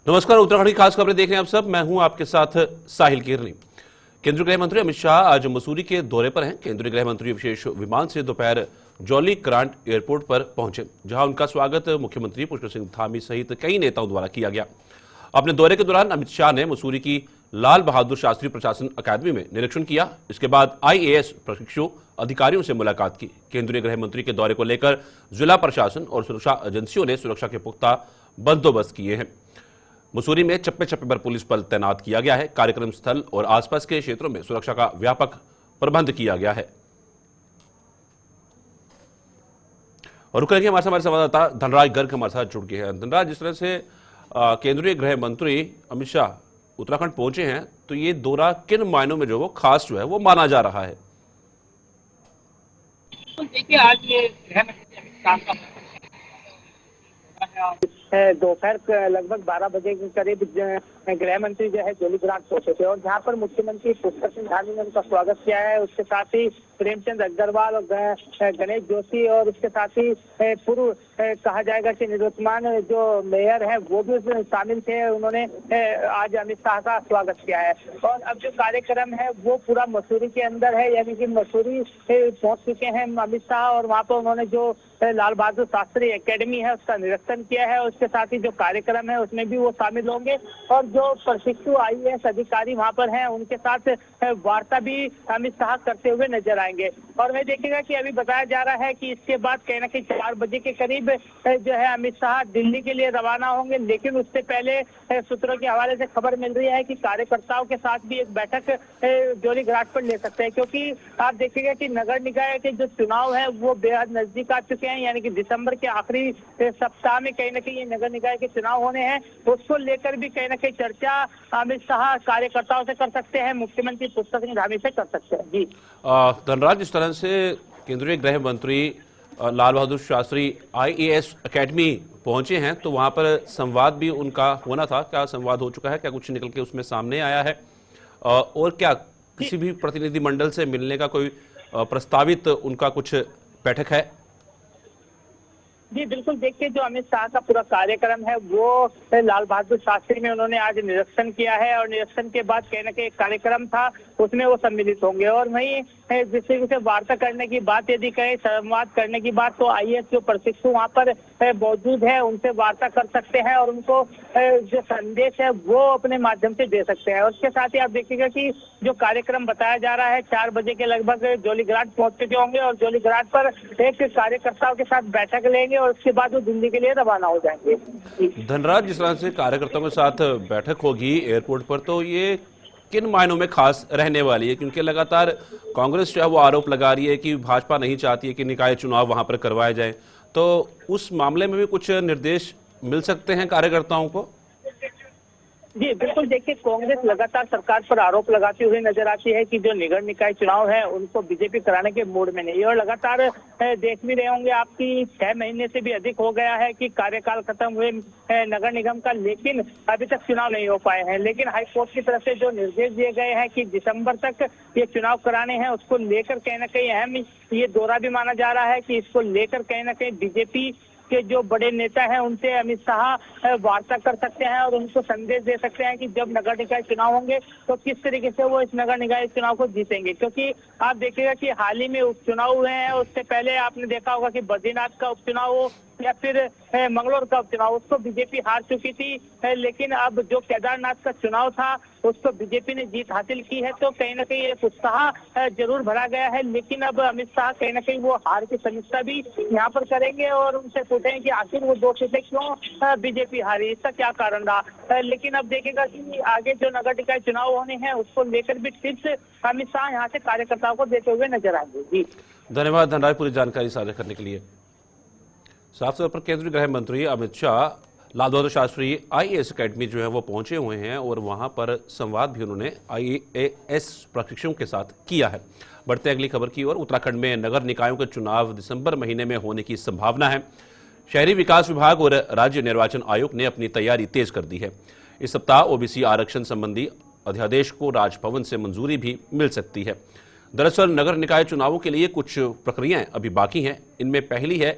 नमस्कार, उत्तराखंड की खास खबरें देख रहे हैं आप सब। मैं हूं आपके साथ साहिल किरनी। केंद्रीय गृह मंत्री अमित शाह आज मसूरी के दौरे पर हैं। केंद्रीय गृह मंत्री विशेष विमान से दोपहर जॉली ग्रांट एयरपोर्ट पर पहुंचे, जहां उनका स्वागत मुख्यमंत्री पुष्कर सिंह धामी सहित कई नेताओं द्वारा किया गया। अपने दौरे के दौरान अमित शाह ने मसूरी की लाल बहादुर शास्त्री प्रशासन अकादमी में निरीक्षण किया। इसके बाद IAS प्रशिक्षु अधिकारियों से मुलाकात की। केंद्रीय गृह मंत्री के दौरे को लेकर जिला प्रशासन और सुरक्षा एजेंसियों ने सुरक्षा के पुख्ता बंदोबस्त किए हैं। मसूरी में चप्पे चप्पे पर पुलिस बल तैनात किया गया है। कार्यक्रम स्थल और आसपास के क्षेत्रों में सुरक्षा का व्यापक प्रबंध किया गया है। और रुक रखिए, हमारे संवाददाता धनराज गर्ग हमारे साथ जुड़ गए हैं। धनराज, जिस तरह से केंद्रीय गृह मंत्री अमित शाह उत्तराखंड पहुंचे हैं, तो ये दौरा किन मायनों में जो वो खास जो है वो माना जा रहा है? तो देखिए, आज ये गृह मंत्री अमित शाह का दोपहर लगभग 12 बजे के करीब गृह मंत्री जो है जोली ग्रांट पहुंचे थे और जहां पर मुख्यमंत्री पुष्कर सिंह धामी ने उनका स्वागत किया है। उसके साथ ही प्रेमचंद अग्रवाल और गणेश जोशी और उसके साथ ही पूर्व कहा जाएगा कि निवर्तमान जो मेयर है वो भी उसमें शामिल थे। उन्होंने आज अमित शाह का स्वागत किया है और अब जो कार्यक्रम है वो पूरा मसूरी के अंदर है, यानी कि मसूरी पहुंच चुके हैं अमित शाह और वहाँ पर उन्होंने जो लाल बहादुर शास्त्री एकेडमी है उसका निरीक्षण किया है। उसके साथ ही जो कार्यक्रम है उसमें भी वो शामिल होंगे और जो प्रशिक्षु IAS अधिकारी वहाँ पर हैं उनके साथ वार्ता भी अमित शाह करते हुए नजर आएंगे। और वह देखेगा कि अभी बताया जा रहा है कि इसके बाद कहीं ना कहीं 4 बजे के करीब जो है अमित शाह दिल्ली के लिए रवाना होंगे। लेकिन उससे पहले सूत्रों के हवाले से खबर मिल रही है कि कार्यकर्ताओं के साथ भी एक बैठक जोली घाट पर ले सकते हैं, क्योंकि आप देखिएगा कि नगर निकाय के जो चुनाव है वो बेहद नजदीक आ चुके हैं, यानी कि दिसंबर के आखिरी सप्ताह में कहीं ना कहीं ये नगर निकाय के चुनाव होने हैं। उसको लेकर भी कहीं ना कहीं चर्चा अमित शाह कार्यकर्ताओं से कर सकते हैं, मुख्यमंत्री पुष्कर सिंह धामी से कर सकते हैं। जी धनराज, जिस तरह से केंद्रीय गृह मंत्री लाल बहादुर शास्त्री IAS अकेडमी पहुंचे हैं, तो वहां पर संवाद भी उनका होना था। क्या संवाद हो चुका है? क्या कुछ निकल के उसमें सामने आया है? और क्या किसी भी प्रतिनिधि मंडल से मिलने का कोई प्रस्तावित उनका कुछ बैठक है? जी बिल्कुल, देखिए जो अमित शाह का पूरा कार्यक्रम है वो लाल बहादुर शास्त्री में उन्होंने आज निरीक्षण किया है और निरीक्षण के बाद कहीं ना कहीं एक कार्यक्रम था उसमें वो सम्मिलित होंगे। और वहीं जिससे से वार्ता करने की बात यदि कहें, संवाद करने की बात, तो IAS जो प्रशिक्षु वहाँ पर मौजूद है उनसे वार्ता कर सकते हैं और उनको जो संदेश है वो अपने माध्यम से दे सकते हैं। और उसके साथ ही आप देखिएगा कि जो कार्यक्रम बताया जा रहा है 4 बजे के लगभग जोली ग्रांट पहुंच चुके होंगे और जोली ग्रांट पर एक कार्यकर्ताओं के साथ बैठक लेंगे और उसके बाद वो दिल्ली के लिए रवाना हो जाएंगे। धनराज, जिस तरह से कार्यकर्ताओं के साथ बैठक होगी एयरपोर्ट पर, तो ये किन मायनों में खास रहने वाली है? क्योंकि लगातार कांग्रेस जो है वो आरोप लगा रही है कि भाजपा नहीं चाहती है कि निकाय चुनाव वहां पर करवाए जाए, तो उस मामले में भी कुछ निर्देश मिल सकते हैं कार्यकर्ताओं को? जी बिल्कुल, देखिए कांग्रेस लगातार सरकार पर आरोप लगाती हुई नजर आती है कि जो नगर निकाय चुनाव है उनको बीजेपी कराने के मूड में नहीं है। और लगातार देख भी रहे होंगे आपकी 6 महीने से भी अधिक हो गया है कि कार्यकाल खत्म हुए नगर निगम का, लेकिन अभी तक चुनाव नहीं हो पाए हैं। लेकिन हाईकोर्ट की तरफ से जो निर्देश दिए गए हैं कि दिसंबर तक ये चुनाव कराने हैं, उसको लेकर कहीं ना कहीं अहम ये दौरा भी माना जा रहा है कि इसको लेकर कहीं ना कहीं बीजेपी के जो बड़े नेता हैं उनसे अमित शाह वार्ता कर सकते हैं और उनको संदेश दे सकते हैं कि जब नगर निकाय चुनाव होंगे तो किस तरीके से वो इस नगर निकाय चुनाव को जीतेंगे। क्योंकि आप देखिएगा कि हाल ही में उपचुनाव हुए हैं, उससे पहले आपने देखा होगा कि बद्रीनाथ का उपचुनाव हो या फिर मंगलौर का उपचुनाव, उसको बीजेपी हार चुकी थी। लेकिन अब जो केदारनाथ का चुनाव था उसको बीजेपी ने जीत हासिल की है, तो कहीं ना कहीं एक उत्साह जरूर भरा गया है। लेकिन अब अमित शाह कहीं ना कहीं वो हार की समीक्षा भी यहाँ पर करेंगे और उनसे पूछेंगे कि आखिर वो 2 सीटें क्यों बीजेपी हारी, इसका क्या कारण रहा। लेकिन अब देखेगा कि आगे जो नगर निकाय चुनाव होने हैं उसको लेकर भी टिप्स अमित शाह यहाँ से कार्यकर्ताओं को देते हुए नजर आएंगे। जी धन्यवाद धनराज, पूरी जानकारी साझा करने के लिए। साफ तौर पर केंद्रीय गृह मंत्री अमित शाह लाल बहादुर शास्त्री IAS अकेडमी जो है वो पहुंचे हुए हैं और वहां पर संवाद भी उन्होंने IAS प्रशिक्षुओं के साथ किया है। बढ़ते अगली खबर की ओर। उत्तराखंड में नगर निकायों के चुनाव दिसंबर महीने में होने की संभावना है। शहरी विकास विभाग और राज्य निर्वाचन आयोग ने अपनी तैयारी तेज कर दी है। इस सप्ताह OBC आरक्षण संबंधी अध्यादेश को राजभवन से मंजूरी भी मिल सकती है। दरअसल नगर निकाय चुनावों के लिए कुछ प्रक्रियाएं अभी बाकी हैं। इनमें पहली है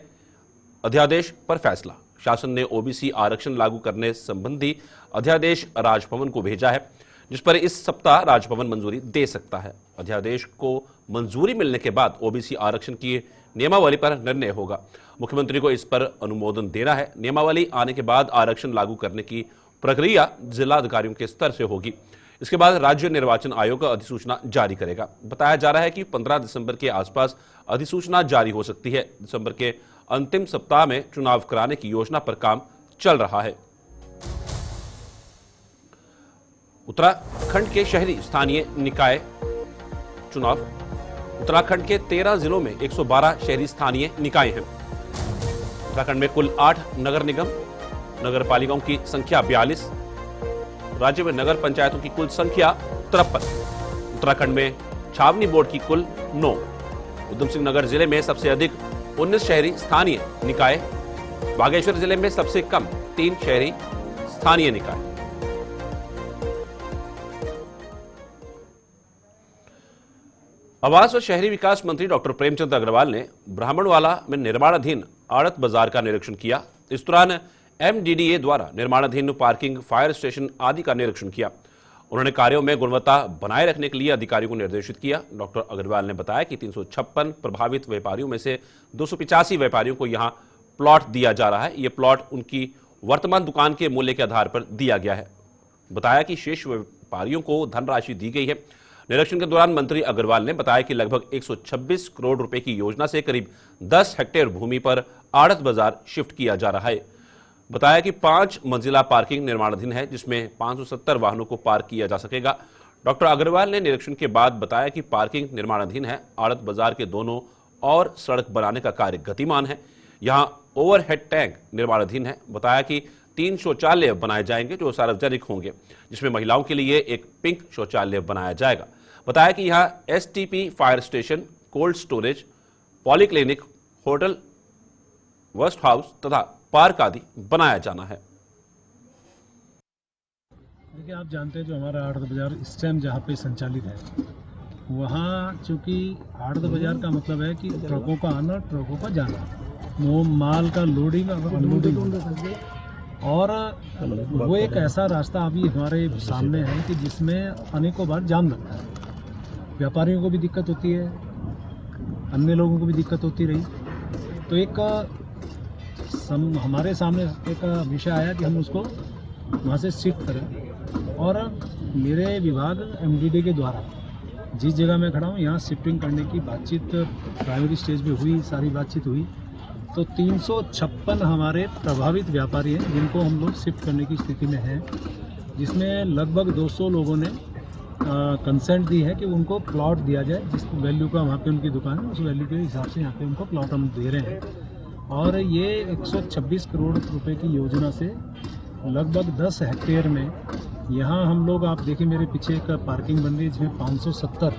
अध्यादेश पर फैसला। शासन ने ओबीसी आरक्षण लागू करने संबंधी अध्यादेश राजभवन को भेजा है, जिस पर इस सप्ताह राजभवन मंजूरी दे सकता है। अध्यादेश को मंजूरी मिलने के बाद ओबीसी आरक्षण की नियमावली पर निर्णय होगा। मुख्यमंत्री को इस पर अनुमोदन देना है। नियमावली आने के बाद आरक्षण लागू करने की प्रक्रिया जिलाधिकारियों के स्तर से होगी। इसके बाद राज्य निर्वाचन आयोग अधिसूचना जारी करेगा। बताया जा रहा है कि 15 दिसंबर के आसपास अधिसूचना जारी हो सकती है। दिसंबर के अंतिम सप्ताह में चुनाव कराने की योजना पर काम चल रहा है। उत्तराखंड के शहरी स्थानीय निकाय चुनाव। उत्तराखंड के 13 जिलों में 112 शहरी स्थानीय निकाय हैं। उत्तराखंड में कुल 8 नगर निगम नगर पालिकाओं की संख्या 42। राज्य में नगर पंचायतों की कुल संख्या 53। उत्तराखंड में छावनी बोर्ड की कुल 9। उधम सिंह नगर जिले में सबसे अधिक 19 शहरी स्थानीय निकाय। बागेश्वर जिले में सबसे कम 3 शहरी स्थानीय निकाय। आवास और शहरी विकास मंत्री डॉक्टर प्रेमचंद अग्रवाल ने ब्राह्मणवाला में निर्माणाधीन आड़त बाजार का निरीक्षण किया। इस दौरान एमडीडीए द्वारा निर्माणाधीन पार्किंग, फायर स्टेशन आदि का निरीक्षण किया। उन्होंने कार्यों में गुणवत्ता बनाए रखने के लिए अधिकारियों को निर्देशित किया। डॉक्टर अग्रवाल ने बताया कि 356 प्रभावित व्यापारियों में से 285 व्यापारियों को यहां प्लॉट दिया जा रहा है। ये प्लॉट उनकी वर्तमान दुकान के मूल्य के आधार पर दिया गया है। बताया कि शेष व्यापारियों को धनराशि दी गई है। निरीक्षण के दौरान मंत्री अग्रवाल ने बताया कि लगभग 126 करोड़ रुपए की योजना से करीब 10 हेक्टेयर भूमि पर आड़त बाजार शिफ्ट किया जा रहा है। बताया कि 5 मंजिला पार्किंग निर्माणाधीन है, जिसमें 570 वाहनों को पार्क किया जा सकेगा। डॉक्टर अग्रवाल ने निरीक्षण के बाद बताया कि पार्किंग निर्माणाधीन है। आड़त बाजार के दोनों और सड़क बनाने का कार्य गतिमान है। यहां ओवरहेड टैंक निर्माणाधीन है। बताया कि 3 शौचालय बनाए जाएंगे जो सार्वजनिक होंगे, जिसमें महिलाओं के लिए एक पिंक शौचालय बनाया जाएगा। बताया कि यहां STP, fire station, cold storage, polyclinic, hotel, guest house तथा पार्क आदि बनाया जाना है। देखिए, आप जानते हैं जो हमारा आड़त बाजार इस टाइम जहाँ पे संचालित है, वहाँ चूँकि आड़त बाजार का मतलब है कि ट्रकों का आना, ट्रकों का जाना, वो माल का लोडिंग और अनलोडिंग, और वो एक ऐसा रास्ता अभी हमारे सामने है कि जिसमें अनेकों बार जाम लगता है। व्यापारियों को भी दिक्कत होती है, अन्य लोगों को भी दिक्कत होती रही। तो एक हमारे सामने एक विषय आया कि हम उसको वहाँ से शिफ्ट करें, और मेरे विभाग एमडीडी के द्वारा जिस जगह मैं खड़ा हूँ यहाँ शिफ्टिंग करने की बातचीत प्राइमरी स्टेज पे हुई, सारी बातचीत हुई। तो 356 हमारे प्रभावित व्यापारी हैं जिनको हम लोग शिफ्ट करने की स्थिति में हैं, जिसमें लगभग 200 लोगों ने कंसेंट दी है कि उनको प्लॉट दिया जाए, जिस वैल्यू का वहाँ पे उनकी दुकान है उस वैल्यू के हिसाब से यहाँ पे उनको प्लॉट हम दे रहे हैं। और ये 126 करोड़ रुपए की योजना से लगभग 10 हेक्टेयर में यहाँ हम लोग, आप देखिए मेरे पीछे एक पार्किंग बन रही है जिसमें 570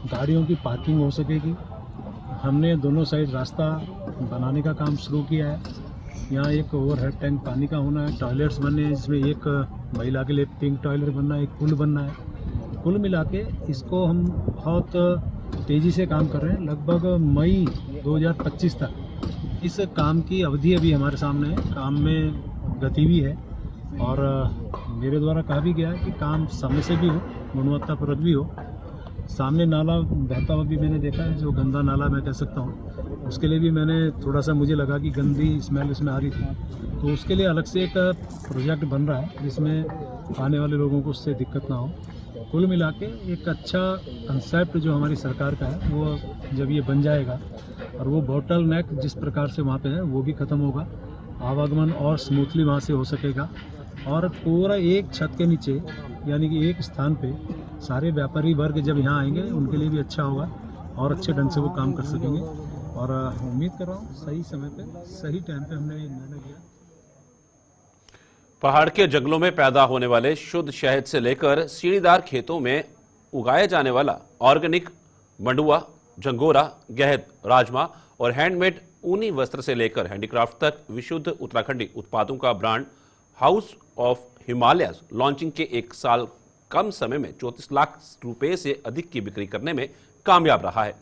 गाड़ियों की पार्किंग हो सकेगी। हमने दोनों साइड रास्ता बनाने का काम शुरू किया है। यहाँ एक ओवरहेड टैंक पानी का होना है, टॉयलेट्स बनने हैं जिसमें एक महिला के लिए पिंक टॉयलेट बनना है, एक पुल बनना है। कुल मिला के इसको हम बहुत तेज़ी से काम कर रहे हैं। लगभग मई 2025 तक इस काम की अवधि अभी हमारे सामने है। काम में गति भी है और मेरे द्वारा कहा भी गया है कि काम समय से भी हो, गुणवत्तापूर्वक भी हो। सामने नाला बहता हुआ भी मैंने देखा है, जो गंदा नाला मैं कह सकता हूँ, उसके लिए भी मैंने थोड़ा सा, मुझे लगा कि गंदी स्मेल उसमें आ रही थी, तो उसके लिए अलग से एक प्रोजेक्ट बन रहा है जिसमें आने वाले लोगों को उससे दिक्कत ना हो। कुल मिला के एक अच्छा कंसेप्ट जो हमारी सरकार का है, वो जब ये बन जाएगा और वो बॉटल नेक जिस प्रकार से वहाँ पे है वो भी ख़त्म होगा, आवागमन और स्मूथली वहाँ से हो सकेगा, और पूरा एक छत के नीचे यानी कि एक स्थान पे सारे व्यापारी वर्ग जब यहाँ आएंगे उनके लिए भी अच्छा होगा और अच्छे ढंग से वो काम कर सकेंगे। और उम्मीद कर रहा हूँ सही समय पे, सही टाइम पे हमने ये निर्णय लिया। पहाड़ के जंगलों में पैदा होने वाले शुद्ध शहद से लेकर सीढ़ीदार खेतों में उगाए जाने वाला ऑर्गेनिक मंडुआ, झंगोरा, गहत, राजमा और हैंडमेड ऊनी वस्त्र से लेकर हैंडीक्राफ्ट तक विशुद्ध उत्तराखंडी उत्पादों का brand house of Himalayas launching के 1 साल कम समय में 34 लाख रुपए से अधिक की बिक्री करने में कामयाब रहा है।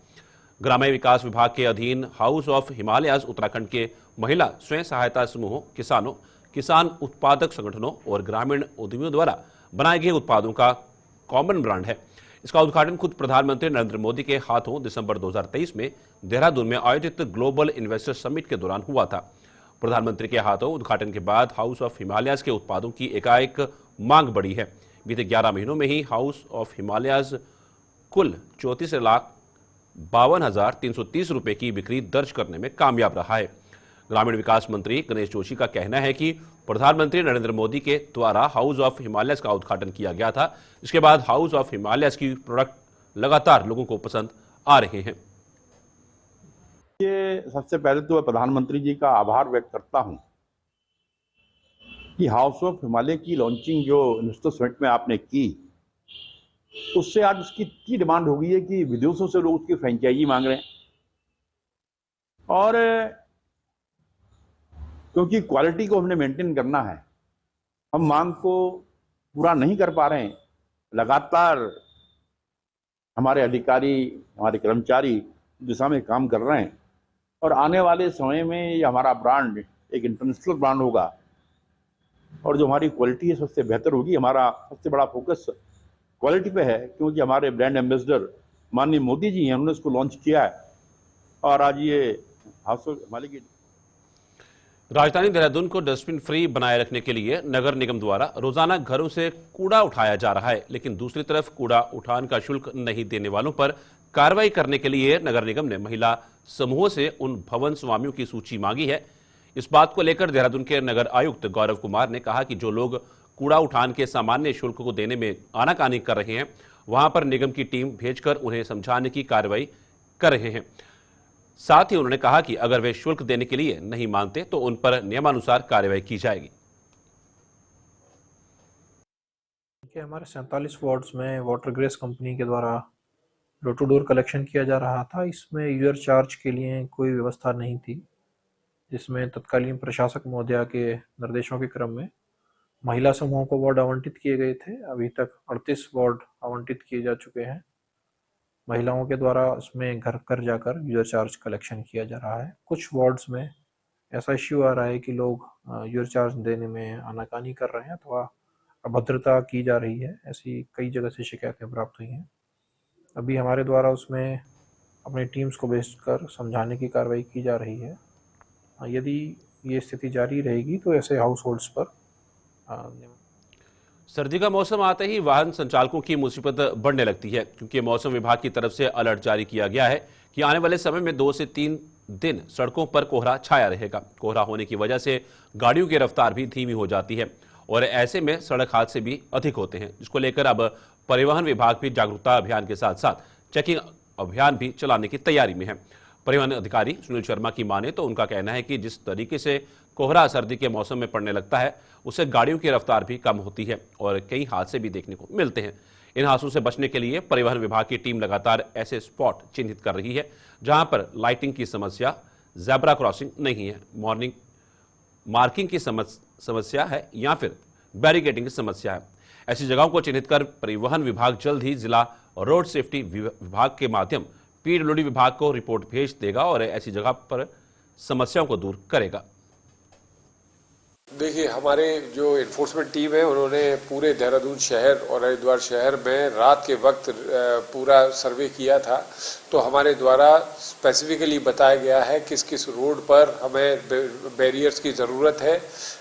ग्रामीण विकास विभाग के अधीन हाउस ऑफ हिमालयस उत्तराखंड के महिला स्वयं सहायता समूहों, किसानों, किसान उत्पादक संगठनों और ग्रामीण उद्यमियों द्वारा बनाए गए उत्पादों का कॉमन ब्रांड है। इसका उद्घाटन खुद प्रधानमंत्री नरेंद्र मोदी के हाथों दिसंबर 2023 में देहरादून में आयोजित ग्लोबल इन्वेस्टर समिट के दौरान हुआ था। प्रधानमंत्री के हाथों उद्घाटन के बाद हाउस ऑफ हिमालयाज के उत्पादों की एकाएक मांग बढ़ी है। बीते 11 महीनों में ही हाउस ऑफ हिमालयाज कुल 34,52,330 रुपए की बिक्री दर्ज करने में कामयाब रहा है। ग्रामीण विकास मंत्री गणेश जोशी का कहना है कि प्रधानमंत्री नरेंद्र मोदी के द्वारा हाउस ऑफ हिमालयस का उद्घाटन किया गया था। इसके बाद हाउस ऑफ हिमालयस की प्रोडक्ट लगातार लोगों को पसंद आ रहे हैं। ये सबसे पहले तो मैं प्रधानमंत्री जी का आभार व्यक्त करता हूं कि हाउस ऑफ हिमालय की लॉन्चिंग जो इन्वेस्टर समिट में आपने की, उससे आज उसकी इतनी डिमांड हो गई है कि विदेशों से लोग उसकी फ्रेंचाइजी मांग रहे हैं। और क्योंकि क्वालिटी को हमने मेंटेन करना है, हम मांग को पूरा नहीं कर पा रहे हैं। लगातार हमारे अधिकारी, हमारे कर्मचारी दिशा में काम कर रहे हैं और आने वाले समय में ये हमारा ब्रांड एक इंटरनेशनल ब्रांड होगा और जो हमारी क्वालिटी है सबसे बेहतर होगी। हमारा सबसे बड़ा फोकस क्वालिटी पे है, क्योंकि हमारे ब्रांड एम्बेसडर माननीय मोदी जी हैं, उन्होंने इसको लॉन्च किया है और आज ये हाउस ऑफ हिमालय की। राजधानी देहरादून को डस्टबिन फ्री बनाए रखने के लिए नगर निगम द्वारा रोजाना घरों से कूड़ा उठाया जा रहा है, लेकिन दूसरी तरफ कूड़ा उठान का शुल्क नहीं देने वालों पर कार्रवाई करने के लिए नगर निगम ने महिला समूहों से उन भवन स्वामियों की सूची मांगी है। इस बात को लेकर देहरादून के नगर आयुक्त गौरव कुमार ने कहा कि जो लोग कूड़ा उठान के सामान्य शुल्क को देने में आनाकानी कर रहे हैं, वहां पर निगम की टीम भेजकर उन्हें समझाने की कार्रवाई कर रहे हैं। साथ ही उन्होंने कहा कि अगर वे शुल्क देने के लिए नहीं मानते तो उन पर नियमानुसार कार्रवाई की जाएगी। हमारे 47 वार्ड्स में वाटर ग्रेस कंपनी के द्वारा डोर टू डोर कलेक्शन किया जा रहा था। इसमें यूजर चार्ज के लिए कोई व्यवस्था नहीं थी, जिसमें तत्कालीन प्रशासक महोदया के निर्देशों के क्रम में महिला समूहों को वार्ड आवंटित किए गए थे। अभी तक 38 वार्ड आवंटित किए जा चुके हैं। महिलाओं के द्वारा उसमें घर घर जाकर यूजर चार्ज कलेक्शन किया जा रहा है। कुछ वार्ड्स में ऐसा इश्यू आ रहा है कि लोग यूजर चार्ज देने में आनाकानी कर रहे हैं अथवा अभद्रता की जा रही है। ऐसी कई जगह से शिकायतें प्राप्त हुई हैं। अभी हमारे द्वारा उसमें अपनी टीम्स को भेजकर समझाने की कार्रवाई की जा रही है। यदि ये स्थिति जारी रहेगी तो ऐसे हाउस होल्ड्स पर सर्दी का मौसम आते ही वाहन संचालकों की मुसीबत बढ़ने लगती है, क्योंकि मौसम विभाग की तरफ से अलर्ट जारी किया गया है कि आने वाले समय में 2 से 3 दिन सड़कों पर कोहरा छाया रहेगा। कोहरा होने की वजह से गाड़ियों की रफ्तार भी धीमी हो जाती है और ऐसे में सड़क हादसे भी अधिक होते हैं, जिसको लेकर अब परिवहन विभाग भी जागरूकता अभियान के साथ साथ चेकिंग अभियान भी चलाने की तैयारी में है। परिवहन अधिकारी सुनील शर्मा की माने तो उनका कहना है कि जिस तरीके से कोहरा सर्दी के मौसम में पड़ने लगता है, उससे गाड़ियों की रफ्तार भी कम होती है और कई हादसे भी देखने को मिलते हैं। इन हादसों से बचने के लिए परिवहन विभाग की टीम लगातार ऐसे स्पॉट चिन्हित कर रही है जहां पर लाइटिंग की समस्या, ज़ेब्रा क्रॉसिंग नहीं है, मॉर्निंग मार्किंग की समस्या है या फिर बैरिकेडिंग की समस्या है। ऐसी जगहों को चिन्हित कर परिवहन विभाग जल्द ही जिला रोड सेफ्टी विभाग के माध्यम पीडब्ल्यूडी विभाग को रिपोर्ट भेज देगा और ऐसी जगह पर समस्याओं को दूर करेगा। देखिए, हमारे जो इन्फोर्समेंट टीम है उन्होंने पूरे देहरादून शहर और हरिद्वार शहर में रात के वक्त पूरा सर्वे किया था। तो हमारे द्वारा स्पेसिफिकली बताया गया है किस किस रोड पर हमें बैरियर्स की ज़रूरत है,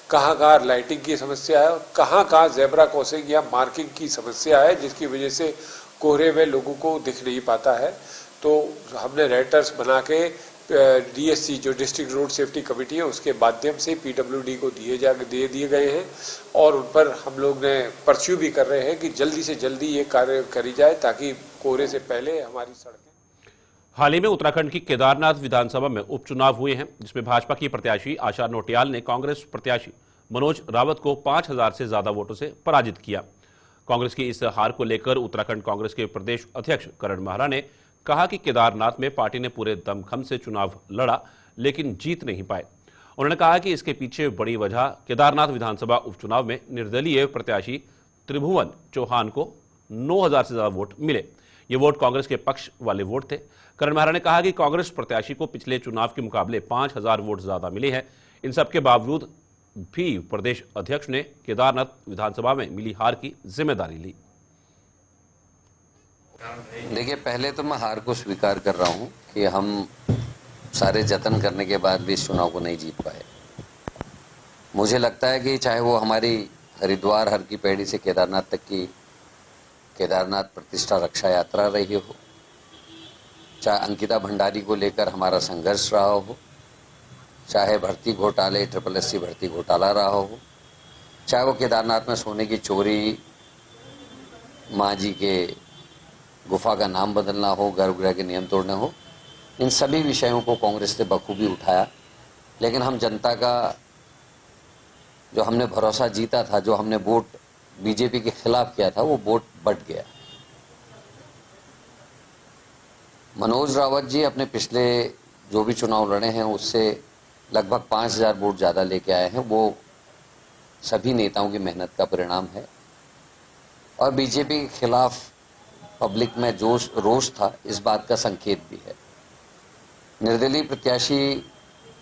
कहाँ कहाँ लाइटिंग की समस्या है, कहाँ कहाँ ज़ेब्रा क्रॉसिंग या मार्किंग की समस्या है, जिसकी वजह से कोहरे में लोगों को दिख नहीं पाता है। तो हमने रेटर्स बना के डीएससी जो डिस्ट्रिक्ट रोड सेफ्टी कमेटी है उसके माध्यम से पीडब्ल्यूडी को दे दिए गए हैं और उन पर हम लोग ने परस्यू भी कर रहे हैं कि जल्दी से जल्दी ये कार्य करी जाए ताकि कोहरे से पहले हमारी सड़कें। हाल ही में उत्तराखंड की केदारनाथ विधानसभा में उपचुनाव हुए हैं, जिसमें भाजपा की प्रत्याशी आशा नोटियाल ने कांग्रेस प्रत्याशी मनोज रावत को 5000 से ज्यादा वोटों से पराजित किया। कांग्रेस की इस हार को लेकर उत्तराखंड कांग्रेस के प्रदेश अध्यक्ष करण महरा ने कहा कि केदारनाथ में पार्टी ने पूरे दमखम से चुनाव लड़ा लेकिन जीत नहीं पाए। उन्होंने कहा कि इसके पीछे बड़ी वजह केदारनाथ विधानसभा उपचुनाव में निर्दलीय प्रत्याशी त्रिभुवन चौहान को 9000 से ज्यादा वोट मिले। ये वोट कांग्रेस के पक्ष वाले वोट थे। करण मेहरा ने कहा कि कांग्रेस प्रत्याशी को पिछले चुनाव के मुकाबले 5000 वोट ज्यादा मिले हैं। इन सबके बावजूद भी प्रदेश अध्यक्ष ने केदारनाथ विधानसभा में मिली हार की जिम्मेदारी ली। देखिए, पहले तो मैं हार को स्वीकार कर रहा हूं कि हम सारे जतन करने के बाद भी इस चुनाव को नहीं जीत पाए। मुझे लगता है कि चाहे वो हमारी हरिद्वार हर की पैड़ी से केदारनाथ तक की केदारनाथ प्रतिष्ठा रक्षा यात्रा रही हो, चाहे अंकिता भंडारी को लेकर हमारा संघर्ष रहा हो, चाहे भर्ती घोटाले SSC भर्ती घोटाला रहा हो, चाहे वो केदारनाथ में सोने की चोरी, माँ जी के गुफा का नाम बदलना हो, गर्भगृह के नियम तोड़ने हो, इन सभी विषयों को कांग्रेस ने बखूबी उठाया। लेकिन हम जनता का जो हमने भरोसा जीता था, जो हमने वोट बीजेपी के खिलाफ किया था, वो वोट बट गया। मनोज रावत जी अपने पिछले जो भी चुनाव लड़े हैं उससे लगभग 5000 वोट ज़्यादा लेके आए हैं। वो सभी नेताओं की मेहनत का परिणाम है। और बीजेपी के खिलाफ पब्लिक में रोष था, इस बात का संकेत भी है। निर्दलीय प्रत्याशी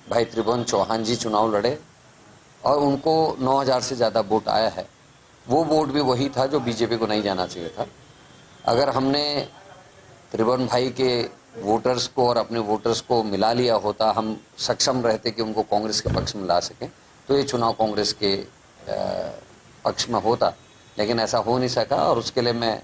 भाई त्रिभुवन चौहान जी चुनाव लड़े और उनको 9000 से ज़्यादा वोट आया है। वो वोट भी वही था जो बीजेपी को नहीं जाना चाहिए था। अगर हमने त्रिभुवन भाई के वोटर्स को और अपने वोटर्स को मिला लिया होता, हम सक्षम रहते कि उनको कांग्रेस के पक्ष में ला सकें, तो ये चुनाव कांग्रेस के पक्ष में होता। लेकिन ऐसा हो नहीं सका और उसके लिए मैं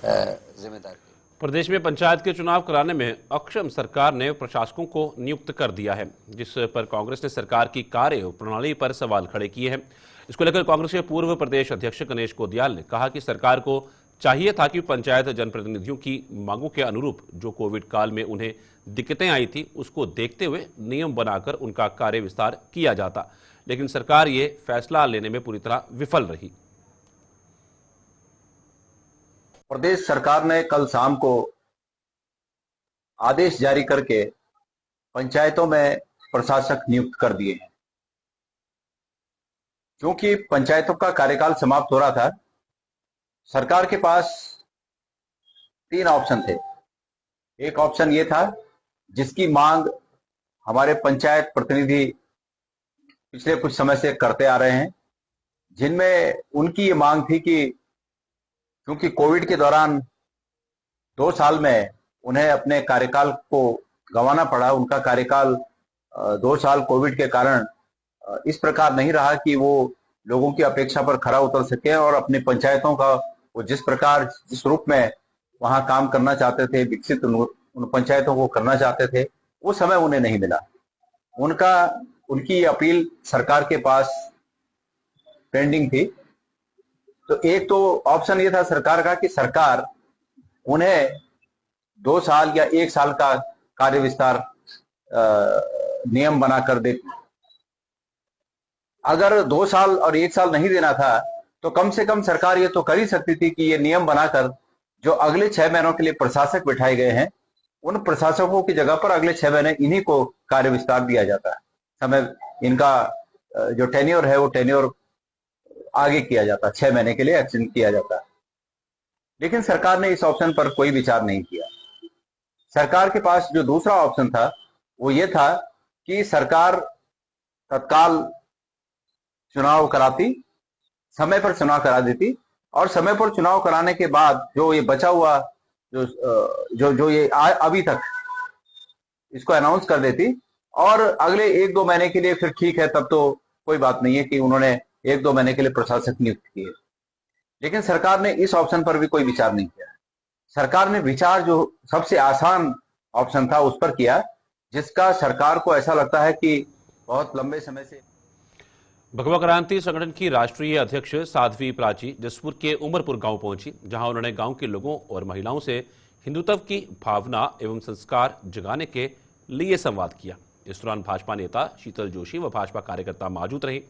जिम्मेदार। प्रदेश में पंचायत के चुनाव कराने में अक्षम सरकार ने प्रशासकों को नियुक्त कर दिया है, जिस पर कांग्रेस ने सरकार की कार्य प्रणाली पर सवाल खड़े किए हैं। इसको लेकर कांग्रेस के पूर्व प्रदेश अध्यक्ष गणेश कोदियाल ने कहा कि सरकार को चाहिए था कि पंचायत जनप्रतिनिधियों की मांगों के अनुरूप जो कोविड काल में उन्हें दिक्कतें आई थी, उसको देखते हुए नियम बनाकर उनका कार्य विस्तार किया जाता। लेकिन सरकार ये फैसला लेने में पूरी तरह विफल रही। प्रदेश सरकार ने कल शाम को आदेश जारी करके पंचायतों में प्रशासक नियुक्त कर दिए हैं। क्योंकि पंचायतों का कार्यकाल समाप्त हो रहा था, सरकार के पास 3 ऑप्शन थे। एक ऑप्शन ये था जिसकी मांग हमारे पंचायत प्रतिनिधि पिछले कुछ समय से करते आ रहे हैं, जिनमें उनकी ये मांग थी कि क्योंकि कोविड के दौरान 2 साल में उन्हें अपने कार्यकाल को गंवाना पड़ा, उनका कार्यकाल 2 साल कोविड के कारण इस प्रकार नहीं रहा कि वो लोगों की अपेक्षा पर खरा उतर सके और अपनी पंचायतों का वो जिस रूप में वहां काम करना चाहते थे, विकसित उन पंचायतों को करना चाहते थे, वो समय उन्हें नहीं मिला। उनकी अपील सरकार के पास पेंडिंग थी। तो एक तो ऑप्शन ये था सरकार का कि सरकार उन्हें 2 साल या 1 साल का कार्य विस्तार नियम बनाकर दे। अगर 2 साल और 1 साल नहीं देना था तो कम से कम सरकार ये तो कर ही सकती थी कि ये नियम बनाकर जो अगले 6 महीनों के लिए प्रशासक बिठाए गए हैं, उन प्रशासकों की जगह पर अगले 6 महीने इन्हीं को कार्य विस्तार दिया जाता है। समय इनका जो टेन्योर है वो टेन्योर आगे किया जाता, 6 महीने के लिए एक्सटेंड किया जाता। लेकिन सरकार ने इस ऑप्शन पर कोई विचार नहीं किया। सरकार के पास जो दूसरा ऑप्शन था वो ये था कि सरकार तत्काल चुनाव कराती, समय पर चुनाव करा देती और समय पर चुनाव कराने के बाद जो ये बचा हुआ जो ये अभी तक इसको अनाउंस कर देती और अगले 1-2 महीने के लिए फिर ठीक है, तब तो कोई बात नहीं है कि उन्होंने 1-2 महीने के लिए प्रशासक नियुक्त किए। लेकिन सरकार ने इस ऑप्शन पर भी कोई विचार नहीं किया। सरकार ने विचार जो सबसे आसान ऑप्शन था उस पर किया, जिसका सरकार को ऐसा लगता है कि बहुत लंबे समय से। भगवा क्रांति संगठन की राष्ट्रीय अध्यक्ष साध्वी प्राची जसपुर के उमरपुर गांव पहुंची, जहां उन्होंने गांव के लोगों और महिलाओं से हिंदुत्व की भावना एवं संस्कार जगाने के लिए संवाद किया। इस दौरान भाजपा नेता शीतल जोशी व भाजपा कार्यकर्ता मौजूद रहे।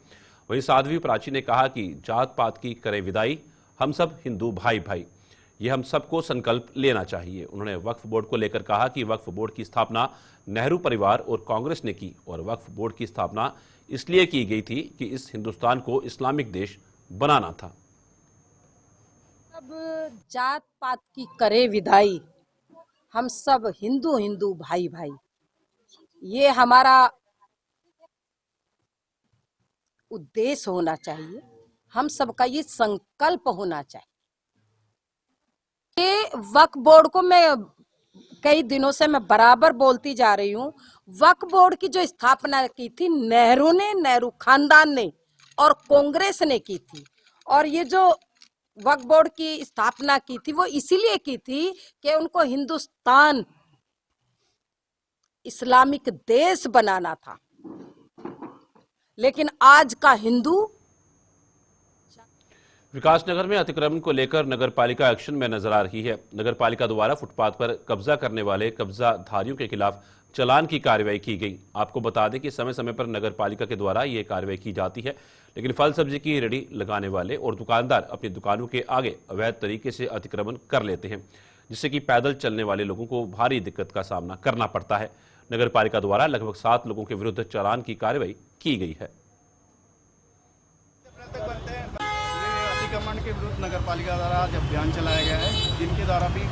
वहीं साध्वी प्राची ने कहा कि जात पात की करें विदाई, हम सब हिंदू भाई भाई, ये हम सबको संकल्प लेना चाहिए। उन्होंने वक्फ बोर्ड को लेकर कहा कि वक्फ बोर्ड की स्थापना नेहरू परिवार और कांग्रेस ने की और वक्फ बोर्ड की स्थापना इसलिए की गई थी कि इस हिंदुस्तान को इस्लामिक देश बनाना था। अब जात पात की करे विदाई, हम सब हिंदू हिंदू भाई भाई, ये हमारा उद्देश्य होना चाहिए। हम सबका ये संकल्प होना चाहिए। ये वक्फ बोर्ड को मैं कई दिनों से मैं बराबर बोलती जा रही हूँ। वक्फ बोर्ड की जो स्थापना की थी नेहरू ने, नेहरू खानदान ने और कांग्रेस ने की थी। और ये जो वक्फ बोर्ड की स्थापना की थी वो इसीलिए की थी कि उनको हिंदुस्तान इस्लामिक देश बनाना था। लेकिन आज का हिंदू विकासनगर में अतिक्रमण को लेकर नगर पालिका एक्शन में नजर आ रही है। नगर पालिका द्वारा फुटपाथ पर कब्जा करने वाले कब्जाधारियों के खिलाफ चालान की कार्रवाई की गई। आपको बता दें कि समय समय पर नगर पालिका के द्वारा ये कार्रवाई की जाती है, लेकिन फल सब्जी की रेडी लगाने वाले और दुकानदार अपनी दुकानों के आगे अवैध तरीके से अतिक्रमण कर लेते हैं, जिससे कि पैदल चलने वाले लोगों को भारी दिक्कत का सामना करना पड़ता है। नगर पालिका द्वारा लगभग 7 लोगों के विरुद्ध चालान की कार्रवाई की गई है। अतिक्रमण के विरुद्ध नगर पालिका द्वारा आज अभियान चलाया गया है, जिनके द्वारा भी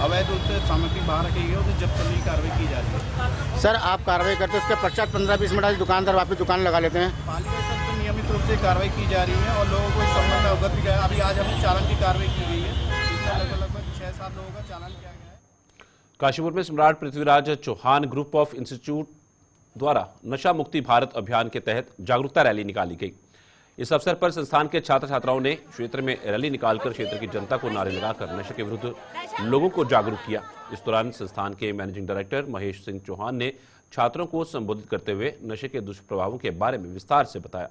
अवैध रूप से सामग्री बाहर रखी गई है, उसे जब्त करने की कार्रवाई की जा रही है। सर आप कार्रवाई करते हैं, उसके पश्चात 15-20 मिनट दुकानदार वापस दुकान लगा लेते हैं। पालिका स्तर पर नियमित रूप से कार्रवाई की जा रही है और लोगों को इस संबंध में अवगत भी किया। अभी आज हमें चालान की कार्रवाई की गई है, इसमें लगभग 6-7 लोगों का चालान किया गया है। काशीपुर में Samrat Prithviraj Chauhan group of institute द्वारा नशा मुक्ति भारत अभियान के तहत जागरूकता रैली निकाली गई। इस अवसर पर संस्थान के छात्र छात्राओं ने क्षेत्र में रैली निकालकर क्षेत्र की जनता को नारे लगाकर नशे के विरुद्ध लोगों को जागरूक किया। इस दौरान संस्थान के मैनेजिंग डायरेक्टर महेश सिंह चौहान ने छात्रों को संबोधित करते हुए नशे के दुष्प्रभावों के बारे में विस्तार से बताया।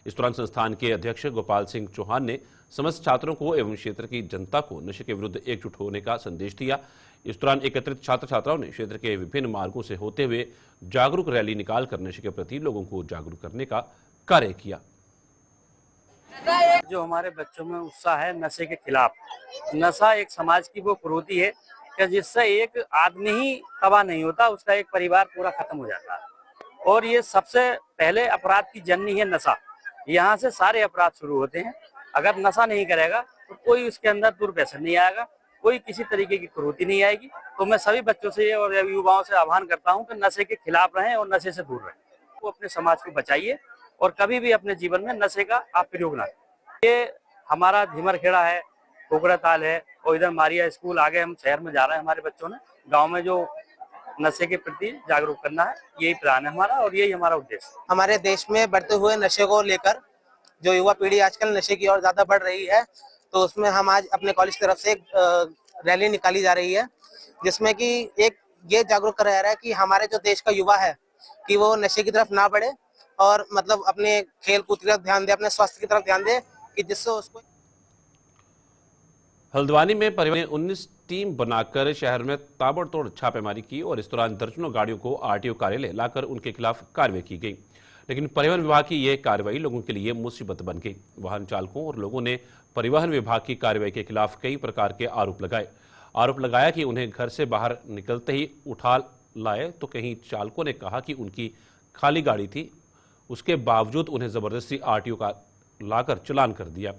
इस दौरान संस्थान के अध्यक्ष गोपाल सिंह चौहान ने समस्त छात्रों को एवं क्षेत्र की जनता को नशे के विरुद्ध एकजुट होने का संदेश दिया। इस दौरान एकत्रित छात्र छात्राओं ने क्षेत्र के विभिन्न मार्गों से होते हुए जागरूक रैली निकालकर नशे के प्रति लोगों को जागरूक करने का कार्य किया। जो हमारे बच्चों में उत्साह है नशे के खिलाफ। नशा एक समाज की वो कुरीति है कि जिससे एक आदमी ही तबाह नहीं होता, उसका एक परिवार पूरा खत्म हो जाता है। और ये सबसे पहले अपराध की जननी है नशा। यहाँ से सारे अपराध शुरू होते हैं। अगर नशा नहीं करेगा तो कोई उसके अंदर दुर्व्यसन नहीं आएगा, कोई किसी तरीके की कुरीति नहीं आएगी। तो मैं सभी बच्चों से और युवाओं से आह्वान करता हूँ कि नशे के खिलाफ रहें और नशे से दूर रहें। वो अपने समाज को बचाइए और कभी भी अपने जीवन में नशे का आप प्रयोग ना करें। ये हमारा धीमरखेड़ा है, कोकड़ा ताल है और इधर मारिया स्कूल, आगे हम शहर में जा रहे हैं। हमारे बच्चों ने गांव में जो नशे के प्रति जागरूक करना है, यही प्लान है हमारा और यही हमारा उद्देश्य। हमारे देश में बढ़ते हुए नशे को लेकर जो युवा पीढ़ी आजकल नशे की ओर ज्यादा बढ़ रही है, तो उसमें हम आज अपने कॉलेज की तरफ से एक रैली निकाली जा रही है, जिसमें कि एक ये जागरूक कराया रहा है कि हमारे जो देश का युवा है कि वो नशे की तरफ ना बढ़े और मतलब अपने खेल कूद की तरफ ध्यान दे, अपने स्वास्थ्य की तरफ ध्यान दे, कि जिससे उसको। हल्द्वानी में परिवहन ने 19 टीम बनाकर शहर में ताबड़तोड़ छापेमारी की और इस दौरान दर्जनों गाड़ियों को आरटीओ कार्यालय लाकर उनके खिलाफ कार्रवाई की गई। लेकिन परिवहन विभाग की यह कार्रवाई लोगों के लिए मुसीबत बन गई। वाहन चालकों और लोगों ने परिवहन विभाग की कार्रवाई के खिलाफ कई प्रकार के आरोप लगाया कि उन्हें घर से बाहर निकलते ही उठा लाए, तो कहीं चालकों ने कहा कि उनकी खाली गाड़ी थी, उसके बावजूद उन्हें जबरदस्ती आरटीओ का लाकर चालान कर दिया।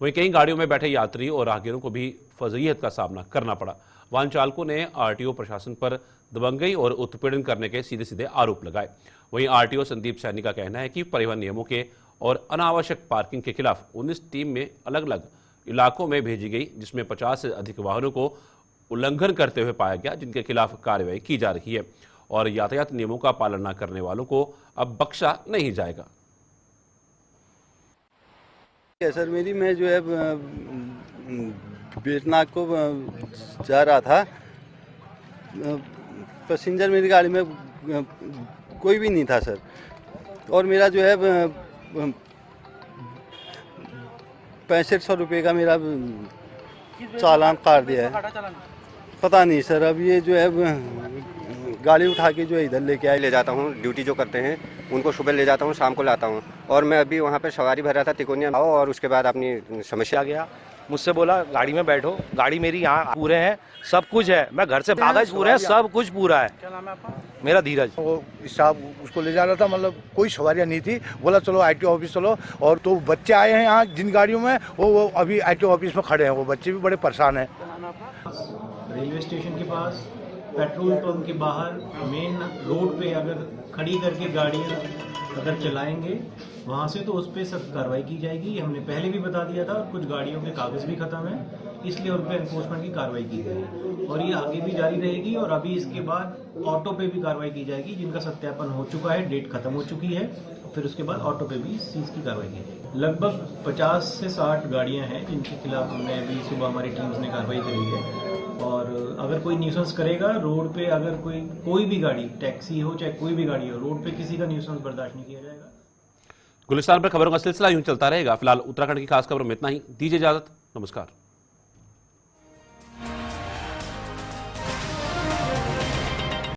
वहीं कई गाड़ियों में बैठे यात्री और राहगीरों को भी फजीहत का सामना करना पड़ा। वाहन चालकों ने आरटीओ प्रशासन पर दबंगई और उत्पीड़न करने के सीधे सीधे आरोप लगाए। वहीं आरटीओ संदीप सैनी का कहना है कि परिवहन नियमों के और अनावश्यक पार्किंग के खिलाफ 19 टीम में अलग अलग इलाकों में भेजी गई, जिसमें 50 से अधिक वाहनों को उल्लंघन करते हुए पाया गया, जिनके खिलाफ कार्रवाई की जा रही है और यातायात नियमों का पालन न करने वालों को अब बख्शा नहीं जाएगा। सर मेरी मैं जो है बेतनाग को जा रहा था, पैसेंजर मेरी गाड़ी में कोई भी नहीं था सर, और मेरा जो है 6500 रुपये का मेरा चालान काट दिया है। पता नहीं सर, अब ये जो है गाड़ी उठा के जो है इधर ले जाता हूँ, ड्यूटी जो करते हैं उनको सुबह ले जाता हूँ, शाम को लाता हूँ। और मैं अभी वहाँ पे सवारी भर रहा था तिकोनिया, और उसके बाद अपनी समस्या आ गया मुझसे बोला गाड़ी में बैठो, गाड़ी मेरी यहाँ पूरे हैं, सब कुछ है, मैं घर से कागज पूरे हैं, सब कुछ पूरा है। क्या नाम है आपका? मेरा धीरज। वो साहब उसको ले जा रहा था, मतलब कोई सवारियां नहीं थी, बोला चलो ITO ऑफिस चलो, और तो बच्चे आए हैं यहाँ जिन गाड़ियों में, वो अभी ITO ऑफिस में खड़े हैं, वो बच्चे भी बड़े परेशान हैं। रेलवे स्टेशन के पास, पेट्रोल पंप के बाहर, मेन रोड पे अगर खड़ी करके गाड़ियाँ अगर चलाएंगे वहाँ से तो उस पर सख्त कार्रवाई की जाएगी। हमने पहले भी बता दिया था, और कुछ गाड़ियों के कागज़ भी खत्म हैं, इसलिए उन पर एनफोर्समेंट की कार्रवाई की गई और ये आगे भी जारी रहेगी। और अभी इसके बाद ऑटो पे भी कार्रवाई की जाएगी, जिनका सत्यापन हो चुका है, डेट खत्म हो चुकी है, फिर उसके बाद ऑटो पे भी इस चीज़ की कार्रवाई की जाएगी। लगभग 50 से 60 गाड़ियाँ हैं जिनके खिलाफ हमने अभी सुबह हमारी टीम्स ने कार्रवाई करी है। और अगर कोई न्यूसेंस करेगा रोड पे, अगर कोई भी गाड़ी, टैक्सी हो चाहे कोई भी गाड़ी हो, रोड पे किसी का न्यूसेंस बर्दाश्त नहीं किया जाएगा। गुलिस्तान पर खबरों का सिलसिला यूं चलता रहेगा। फिलहाल उत्तराखंड की खास खबरों में इतना ही। दीजिए इजाजत, नमस्कार।